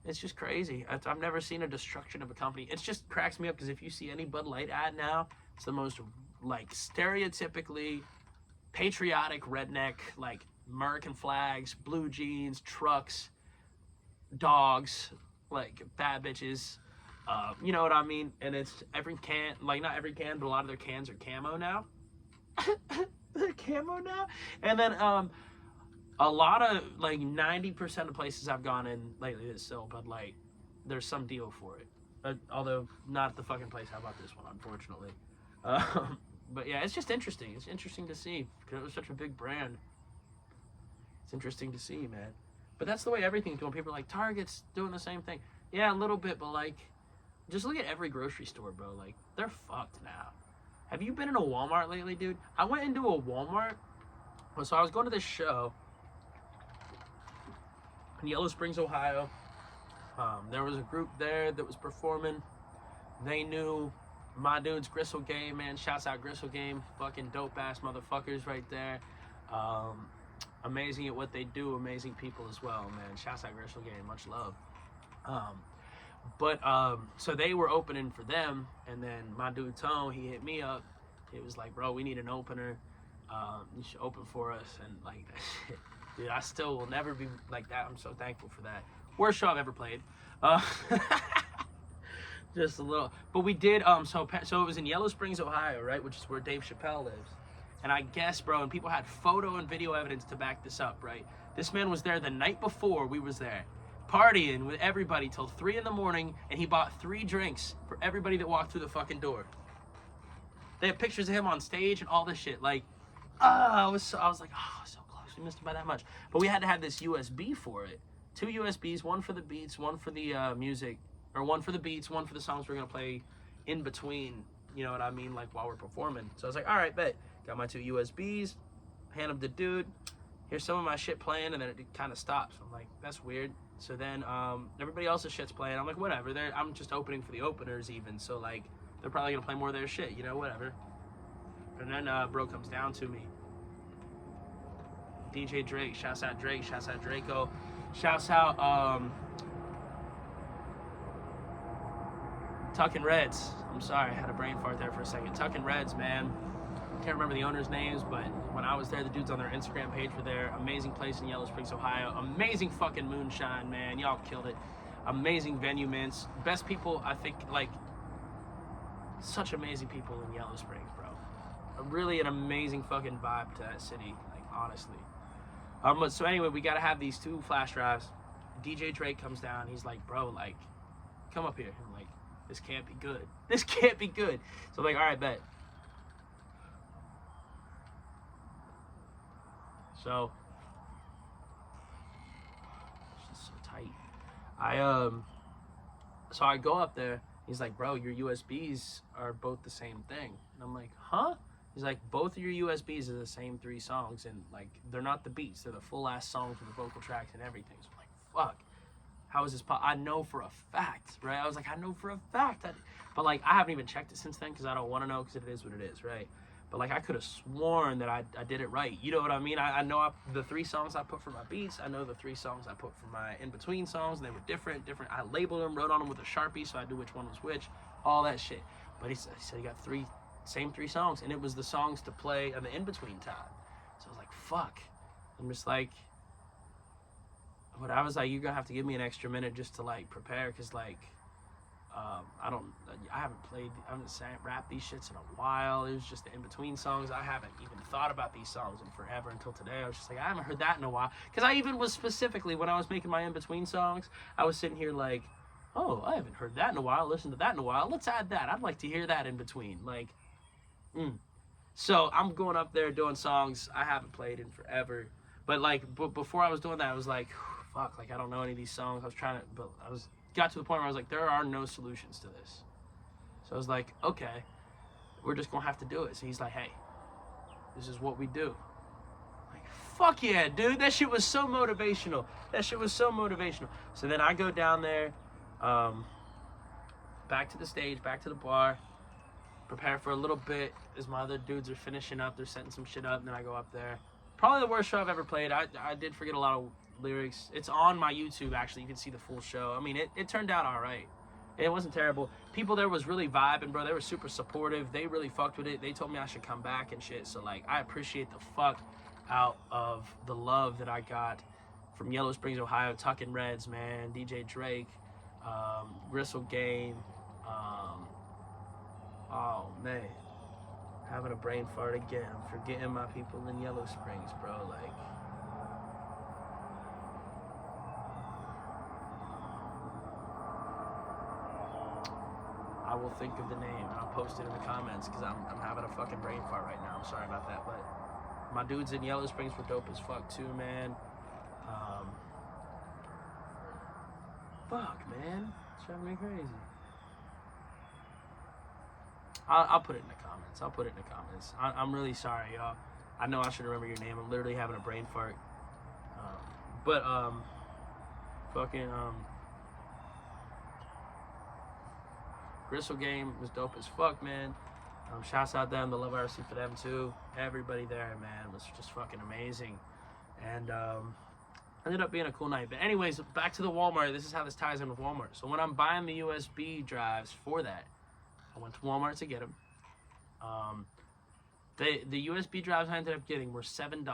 It's just crazy. I've never seen a destruction of a company. It just cracks me up, because if you see any Bud Light ad now, it's the most, like, stereotypically patriotic redneck, like, American flags, blue jeans, trucks, dogs, like, bad bitches, you know what I mean? And it's every can, like, not every can, but a lot of their cans are camo now. They're camo now. And then a lot of, like, 90% of places I've gone in lately that sell Bud Light, there's some deal for it. Although not the fucking place I bought this one, unfortunately. But yeah, it's just interesting. It's interesting to see, because it was such a big brand. It's interesting to see, man. But that's the way everything's going. People are like, Target's doing the same thing. Yeah, a little bit, but like, just look at every grocery store, bro. Like, they're fucked now. Have you been in a Walmart lately, dude? I went into a Walmart. So I was going to this show in Yellow Springs, Ohio. There was a group there that was performing. They knew my dude's Gristle Game, man. Shouts out Gristle Game. Fucking dope-ass motherfuckers right there. Amazing at what they do. Amazing people as well, man. Shouts out Gristle Game. Much love. So they were opening for them, and then my dude Tone, he hit me up. He was like, bro, we need an opener. You should open for us. And like, that shit, dude, I still will never be like that. I'm so thankful for that. Worst show I've ever played. Just a little, but we did. So it was in Yellow Springs, Ohio, right, which is where Dave Chappelle lives. And I guess, bro, and people had photo and video evidence to back this up, right? This man was there the night before we was there, partying with everybody till 3 in the morning, and he bought 3 drinks for everybody that walked through the fucking door. They have pictures of him on stage and all this shit. Like, I was like, oh, so close. We missed it by that much. But we had to have this USB for it. 2 USBs, one for the beats, one for the music, or one for the beats, one for the songs we're gonna play in between. You know what I mean? Like while we're performing. So I was like, all right, bet. Got my 2 USBs. Hand them to dude. Here's some of my shit playing, and then it kind of stops. I'm like, that's weird. So then everybody else's shit's playing. I'm like, whatever. I'm just opening for the openers even. So like, they're probably gonna play more of their shit. You know, whatever. And then bro comes down to me. DJ Drake. Shouts out Drake. Shouts out Draco. Shouts out Tuckin' Reds. I'm sorry, I had a brain fart there for a second. Tuckin' Reds, man. Can't remember the owners' names, but when I was there, the dudes on their Instagram page were there. Amazing place in Yellow Springs, Ohio. Amazing fucking moonshine, man. Y'all killed it. Amazing venue, man. Best people, I think, like, such amazing people in Yellow Springs, bro. Really an amazing fucking vibe to that city, like, honestly. But so anyway, we gotta have these 2 flash drives. DJ Drake comes down. He's like, bro, like, come up here. I'm like, this can't be good. This can't be good. So I'm like, all right, bet. So, it's so tight. So I go up there. He's like, bro, your USBs are both the same thing. And I'm like, huh? He's like, both of your USBs are the same 3 songs, and like, they're not the beats, they're the full ass songs with the vocal tracks and everything. So I'm like, fuck, how is this I know for a fact, right? I was like, I know for a fact. But like, I haven't even checked it since then because I don't want to know, because it is what it is, right? But like, I could have sworn that I did it right. You know what I mean? I know the 3 songs I put for my beats. I know the 3 songs I put for my in-between songs. They were different. I labeled them, wrote on them with a Sharpie so I knew which one was which, all that shit. But he said he got same 3 songs, and it was the songs to play in the in-between time. So I was like, fuck. I'm just like, but I was like, you're gonna have to give me an extra minute just to like prepare, because like, I haven't rapped these shits in a while. It was just the in-between songs. I haven't even thought about these songs in forever until today. I was just like, I haven't heard that in a while. Because I even was specifically, when I was making my in-between songs, I was sitting here like, oh, I haven't heard that in a while, listened to that in a while. Let's add that. I'd like to hear that in between. Like, So I'm going up there doing songs I haven't played in forever. But like, before I was doing that, I was like, fuck, like I don't know any of these songs. Got to the point where I was like, there are no solutions to this. So I was like, okay, we're just gonna have to do it. So he's like, hey, this is what we do. I'm like, fuck yeah, dude, that shit was so motivational. So then I go down there, back to the stage, back to the bar, prepare for a little bit as my other dudes are finishing up. They're setting some shit up, and then I go up there. Probably the worst show I've ever played. I did forget a lot of lyrics. It's on my YouTube, actually. You can see the full show. I mean, it turned out all right. It wasn't terrible. People there was really vibing, bro. They were super supportive. They really fucked with it. They told me I should come back and shit. So, like, I appreciate the fuck out of the love that I got from Yellow Springs, Ohio. Tuckin' Reds, man. DJ Drake. Gristle Game. Oh, man. Having a brain fart again. I'm forgetting my people in Yellow Springs, bro. Like, I will think of the name and I'll post it in the comments, because I'm having a fucking brain fart right now. I'm sorry about that, but my dudes in Yellow Springs were dope as fuck too, man. Fuck, man. It's driving me crazy. I'll put it in the comments. I'm really sorry, y'all. I know I should remember your name. I'm literally having a brain fart. Fucking, Gristle game was dope as fuck, man. Shouts out them, the Love RC for them too. Everybody there, man, was just fucking amazing. And ended up being a cool night. But anyways, back to the Walmart. This is how this ties in with Walmart. So when I'm buying the USB drives for that, I went to Walmart to get them. The USB drives I ended up getting were $7,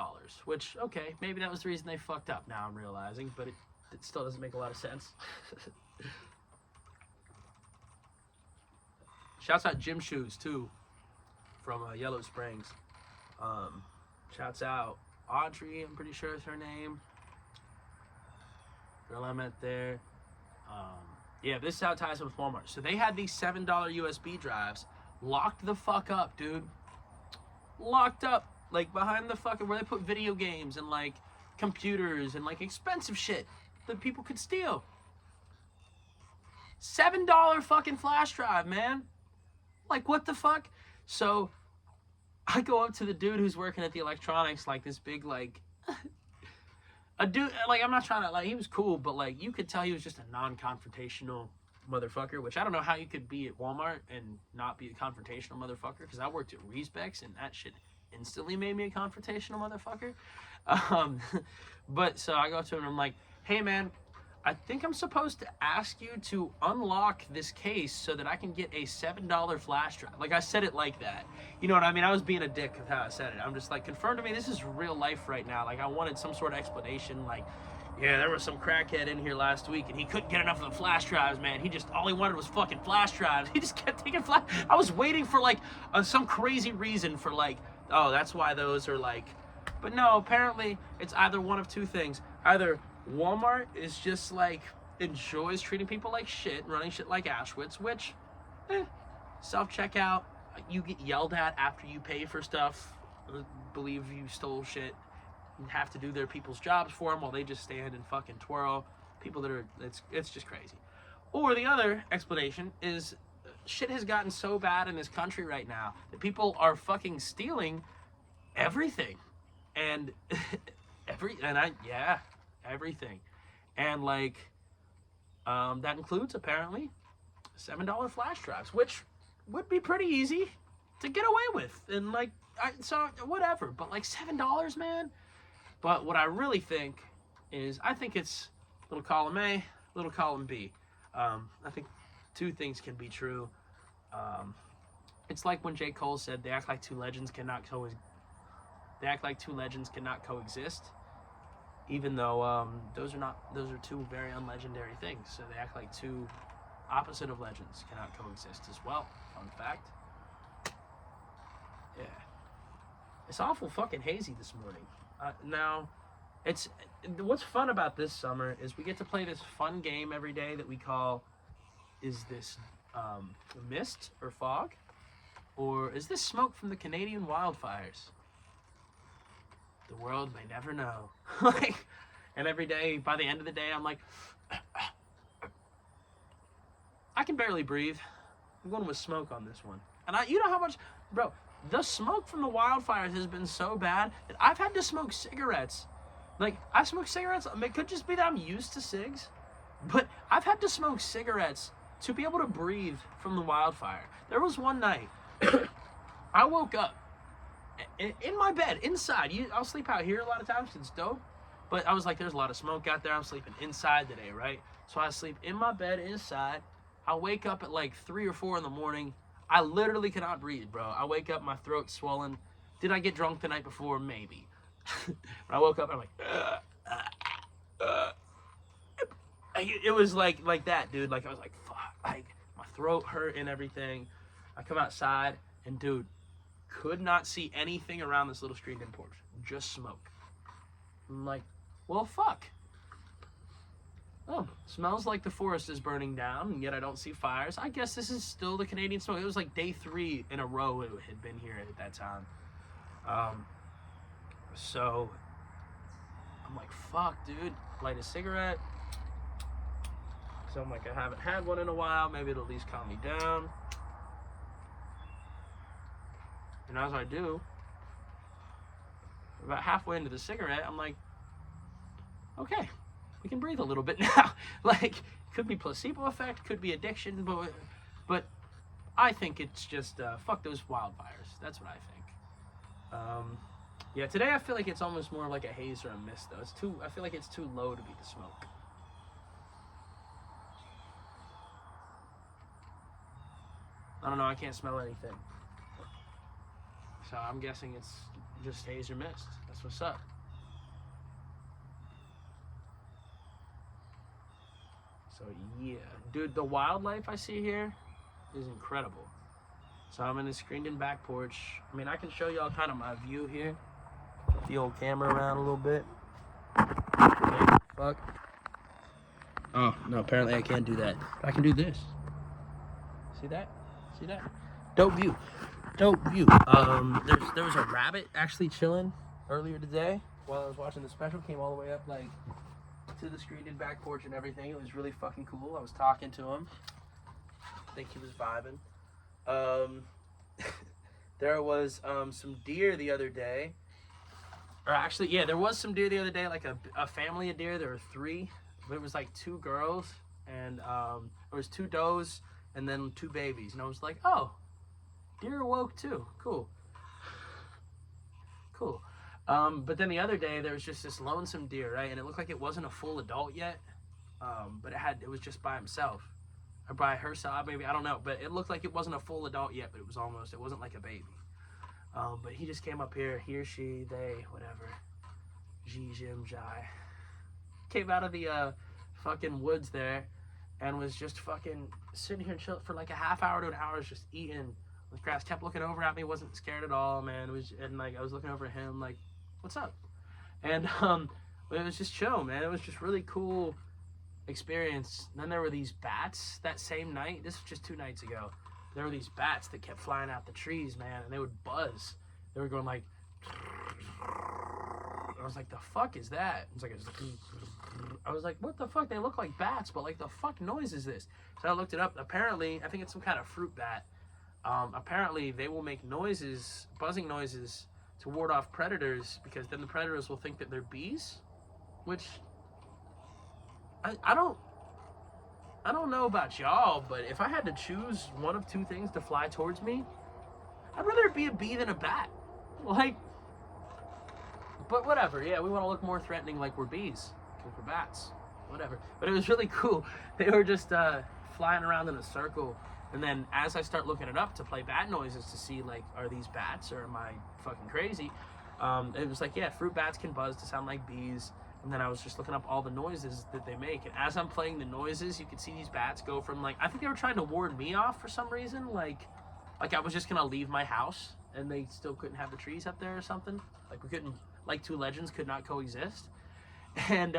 which, okay, maybe that was the reason they fucked up, now I'm realizing, but it still doesn't make a lot of sense. Shouts out Gym Shoes, too, from Yellow Springs. Shouts out Audrey, I'm pretty sure is her name. Girl I met there. Yeah, this is how it ties in with Walmart. So they had these $7 USB drives locked the fuck up, dude. Locked up, like behind the fucking where they put video games and like computers and like expensive shit that people could steal. $7 fucking flash drive, man. Like, what the fuck? So I go up to the dude who's working at the electronics, like this big, like, a dude, like, I'm not trying to, like, he was cool, but like, you could tell he was just a non-confrontational motherfucker, which I don't know how you could be at Walmart and not be a confrontational motherfucker, because I worked at Reesbeck's and that shit instantly made me a confrontational motherfucker. But so I go to him and I'm like, hey man, I think I'm supposed to ask you to unlock this case so that I can get a $7 flash drive. Like, I said it like that. You know what I mean? I was being a dick with how I said it. I'm just like, confirm to me this is real life right now. Like, I wanted some sort of explanation, like, yeah, there was some crackhead in here last week and he couldn't get enough of the flash drives, man. He just, all he wanted was fucking flash drives. He just kept taking flash. I was waiting for like some crazy reason for like, oh, that's why those are like, but no, apparently it's either one of two things. Either Walmart is just like, enjoys treating people like shit, running shit like Auschwitz, which, self-checkout, you get yelled at after you pay for stuff, believe you stole shit, and have to do their people's jobs for them while they just stand and fucking twirl. People that are, it's just crazy. Or the other explanation is shit has gotten so bad in this country right now that people are fucking stealing everything. And everything. And like, that includes apparently $7 flash drives, which would be pretty easy to get away with. And like, so whatever, but like $7, man. But what I really think is, I think it's little column A, little column B. I think two things can be true. It's like when J. Cole said, they act like two legends cannot coexist. Even though those are two very unlegendary things. So they act like two opposite of legends cannot coexist as well. Fun fact. Yeah. It's awful fucking hazy this morning. Now, what's fun about this summer is we get to play this fun game every day that we call, is this mist or fog? Or is this smoke from the Canadian wildfires? The world may never know. Like, and every day, by the end of the day, I'm like, I can barely breathe. I'm going with smoke on this one. And you know how much, bro, the smoke from the wildfires has been so bad that I've had to smoke cigarettes. Like, I smoke cigarettes. I mean, it could just be that I'm used to cigs, but I've had to smoke cigarettes to be able to breathe from the wildfire. There was one night, I woke up in my bed, inside. I'll sleep out here a lot of times, it's dope. But I was like, there's a lot of smoke out there. I'm sleeping inside today, right? So I sleep in my bed inside. I wake up at like 3 or 4 in the morning. I literally cannot breathe, bro. I wake up, my throat's swollen. Did I get drunk the night before? Maybe. When I woke up, I'm like, it was like that, dude. Like, I was like, fuck. Like, my throat hurt and everything. I come outside, and dude, could not see anything around this little screened-in porch. Just smoke. I'm like, well, fuck. Oh, smells like the forest is burning down, and yet I don't see fires. I guess this is still the Canadian smoke. It was like day 3 in a row it had been here at that time. So I'm like, fuck, dude. Light a cigarette. So I'm like, I haven't had one in a while. Maybe it'll at least calm me down. And as I do, about halfway into the cigarette, I'm like, okay, we can breathe a little bit now. Like, could be placebo effect, could be addiction, but I think it's just fuck those wildfires. That's what I think. Yeah, today I feel like it's almost more like a haze or a mist, though. I feel like it's too low to be the smoke. I don't know, I can't smell anything. So I'm guessing it's just haze or mist. That's what's up. So yeah, dude, the wildlife I see here is incredible. So I'm in a screened-in back porch. I mean, I can show y'all kind of my view here. Flip the old camera around a little bit. Okay, fuck. Oh, no, apparently I can't do that. I can do this. See that? See that? Dope view. Dope view. There was a rabbit actually chilling earlier today while I was watching the special. Came all the way up, like, to the screened-in back porch and everything. It was really fucking cool. I was talking to him. I think he was vibing. There was some deer the other day. Or actually, yeah, there was some deer the other day, like a family of deer. There were 3, but it was like 2 girls, and there was 2 does and then 2 babies. And I was like, oh, deer awoke too. Cool. Cool. But then the other day, there was just this lonesome deer, right? And it looked like it wasn't a full adult yet, but it was just by himself. Or by herself, maybe, I don't know. But it looked like it wasn't a full adult yet, but it wasn't like a baby. But he just came up here, he or she, they, whatever. Ji, Jim, Jai. Came out of the fucking woods there and was just fucking sitting here and chilling for like a half hour to an hour, just eating with grass. Kept looking over at me, wasn't scared at all, man. And like I was looking over at him, like, what's up? And it was just chill, man. It was just really cool experience. And then there were these bats that same night. This was just 2 nights ago. There were these bats that kept flying out the trees, man, and they would buzz. They were going like, I was like, the fuck is that? I was like, what the fuck? They look like bats, but like, the fuck noise is this? So I looked it up. Apparently, I think it's some kind of fruit bat. Apparently, they will make noises, buzzing noises, to ward off predators, because then the predators will think that they're bees, which I don't know about y'all, but if I had to choose one of 2 things to fly towards me, I'd rather it be a bee than a bat. Like, but whatever. Yeah, we want to look more threatening like we're bees, because we're bats. Whatever. But it was really cool. They were just flying around in a circle. And then as I start looking it up to play bat noises to see, like, are these bats or am I fucking crazy? It was like, yeah, fruit bats can buzz to sound like bees. And then I was just looking up all the noises that they make. And as I'm playing the noises, you could see these bats go from, like, I think they were trying to ward me off for some reason. Like I was just going to leave my house and they still couldn't have the trees up there or something. Like, we couldn't, like, 2 legends could not coexist. And,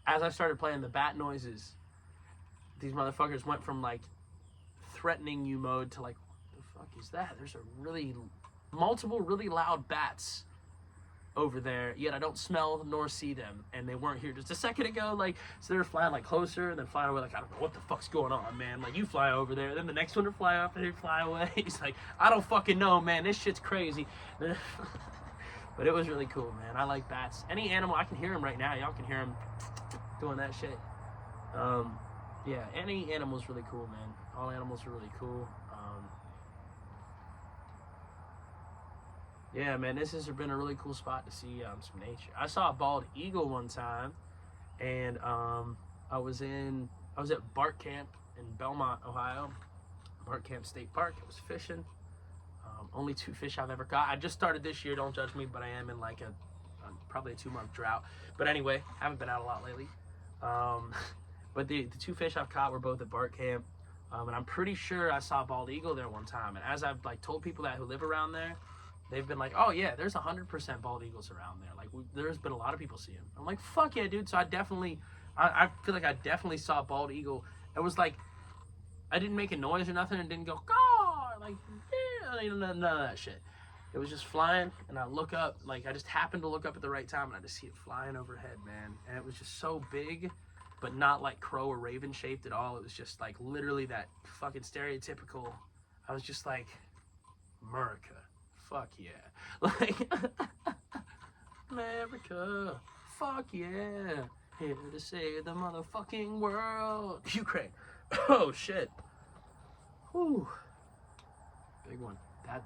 as I started playing the bat noises, these motherfuckers went from, like, threatening you mode to, like, what the fuck is that? There's multiple really loud bats over there, yet I don't smell nor see them, and they weren't here just a second ago. Like, so they were flying like closer and then flying away. Like, I don't know what the fuck's going on, man. Like, you fly over there, then the next one to fly up and they fly away. He's like, I don't fucking know, man. This shit's crazy. But it was really cool, man. I like bats. Any animal, I can hear them right now. Y'all can hear them doing that shit. Yeah, any animal's really cool, man. All animals are really cool. Yeah, man, this has been a really cool spot to see some nature. I saw a bald eagle one time, and I was at Bart Camp in Belmont, Ohio, Bart Camp State Park. I was fishing. Only 2 fish I've ever caught. I just started this year, don't judge me, but I am in like probably a 2-month drought. But anyway, haven't been out a lot lately. But the 2 fish I've caught were both at Bart Camp, and I'm pretty sure I saw a bald eagle there one time. And as I've, like, told people that who live around there, they've been like, oh yeah, there's 100% bald eagles around there. Like, there's been a lot of people see them. I'm like, fuck yeah, dude. So I feel like I definitely saw a bald eagle. It was like, I didn't make a noise or nothing and didn't go, caw, like, yeah, none of that shit. It was just flying, and I look up, like, I just happened to look up at the right time, and I just see it flying overhead, man. And it was just so big, but not like crow or raven shaped at all. It was just like literally that fucking stereotypical. I was just like, America, fuck yeah. Like, America, fuck yeah. Here to save the motherfucking world. Ukraine. Oh, shit. Whew. Big one.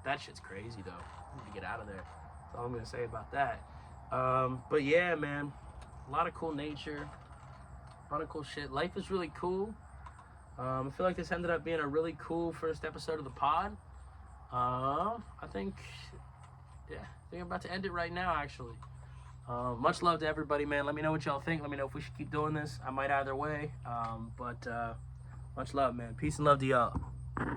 That shit's crazy, though. I need to get out of there. That's all I'm going to say about that. But yeah, man. A lot of cool nature. A lot of cool shit. Life is really cool. I feel like this ended up being a really cool first episode of the pod. I think I'm about to end it right now, actually. Much love to everybody, man. Let me know what y'all think. Let me know if we should keep doing this. I might either way. But much love, man. Peace and love to y'all.